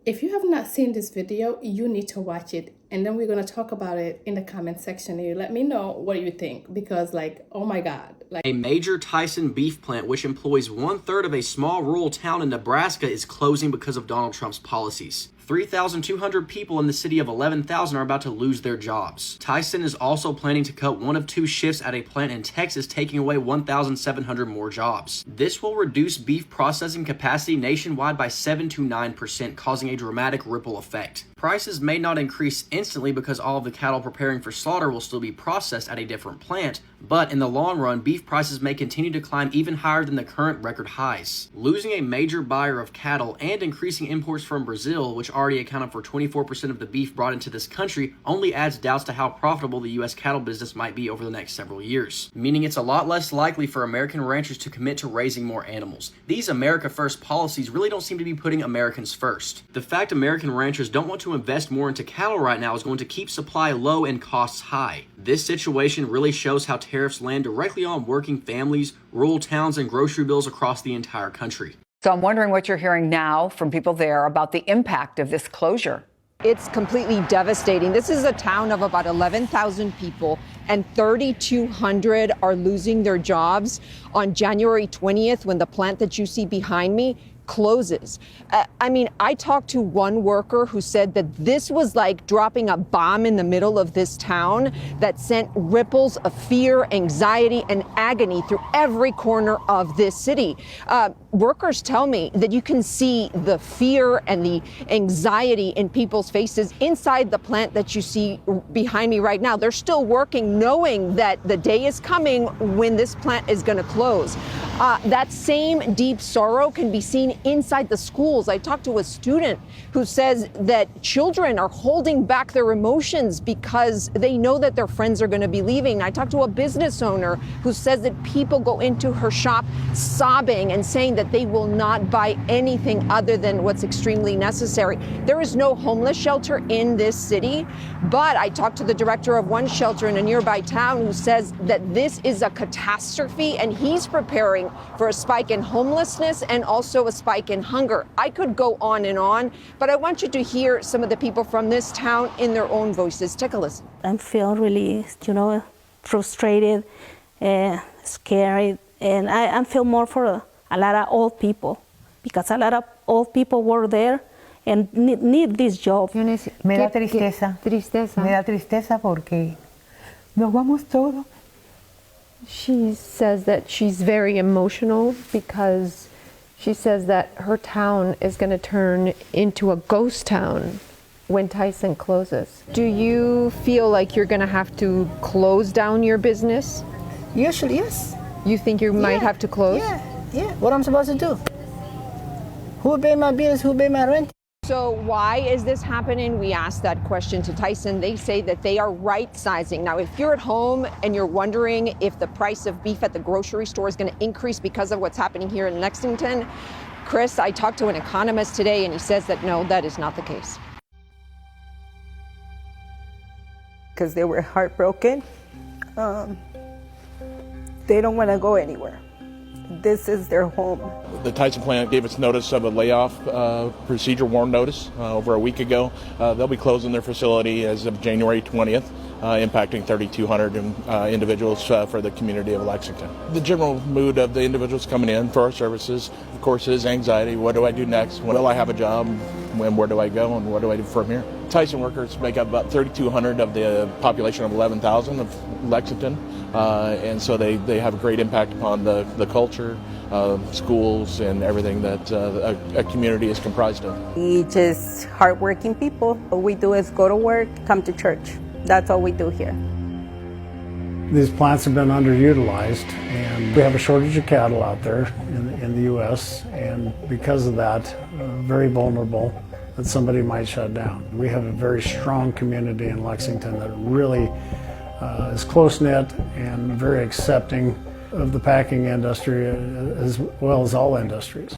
If you have not seen this video, you need to watch it. And then we're going to talk about it in the comment section. And you let me know what you think, because like, oh my God. Like, a major Tyson beef plant, which employs 1/3 of a small rural town in Nebraska, is closing because of Donald Trump's policies. 3,200 people in the city of 11,000 are about to lose their jobs. Tyson is also planning to cut 1 of 2 shifts at a plant in Texas, taking away 1,700 more jobs. This will reduce beef processing capacity nationwide by 7 to 9%, causing a dramatic ripple effect. Prices may not increase instantly because all of the cattle preparing for slaughter will still be processed at a different plant, but in the long run, beef prices may continue to climb even higher than the current record highs. Losing a major buyer of cattle and increasing imports from Brazil, which already accounted for 24% of the beef brought into this country, only adds doubts to how profitable the U.S. cattle business might be over the next several years, meaning it's a lot less likely for American ranchers to commit to raising more animals. These America First policies really don't seem to be putting Americans first. The fact American ranchers don't want to invest more into cattle right now is going to keep supply low and costs high. This situation really shows how tariffs land directly on working families, rural towns, and grocery bills across the entire country. So I'm wondering what you're hearing now from people there about the impact of this closure. It's completely devastating. This is a town of about 11,000 people, and 3,200 are losing their jobs on January 20th when the plant that you see behind me closes. I talked to one worker who said that this was like dropping a bomb in the middle of this town that sent ripples of fear, anxiety, and agony through every corner of this city. Workers tell me that you can see the fear and the anxiety in people's faces inside the plant that you see behind me right now. They're still working knowing that the day is coming when this plant is going to close. That same deep sorrow can be seen inside the schools. I talked to a student who says that children are holding back their emotions because they know that their friends are going to be leaving. I talked to a business owner who says that people go into her shop sobbing and saying that they will not buy anything other than what's extremely necessary. There is no homeless shelter in this city, but I talked to the director of one shelter in a nearby town who says that this is a catastrophe and he's preparing for a spike in homelessness and also a spike in hunger. I could go on, but I want you to hear some of the people from this town in their own voices. Take a listen. I feel really, frustrated, scared, and I feel more for a lot of old people, because a lot of old people were there and need this job. Me da tristeza. Me da tristeza porque nos vamos todos. She says that she's very emotional because she says that her town is going to turn into a ghost town when Tyson closes. Do you feel like you're going to have to close down your business? Usually, yes. You think you might have to close? Yeah. What I'm supposed to do? Who pay my bills? Who pay my rent? So why is this happening? We asked that question to Tyson. They say that they are right-sizing. Now, if you're at home and you're wondering if the price of beef at the grocery store is going to increase because of what's happening here in Lexington, Chris, I talked to an economist today, and he says that no, that is not the case. Because they were heartbroken. They don't want to go anywhere. This is their home. The Tyson plant gave us notice of a layoff procedure warn notice over a week ago. They'll be closing their facility as of January 20th, impacting 3,200 individuals for the community of Lexington. The general mood of the individuals coming in for our services, of course, is anxiety. What do I do next? Will I have a job? Where do I go? And what do I do from here? Tyson workers make up about 3,200 of the population of 11,000 of Lexington. And so they have a great impact upon the culture, schools, and everything that a community is comprised of. We just hardworking people. What we do is go to work, come to church. That's all we do here. These plants have been underutilized, and we have a shortage of cattle out there in the U.S., and because of that, very vulnerable that somebody might shut down. We have a very strong community in Lexington that really is close-knit and very accepting of the packing industry as well as all industries.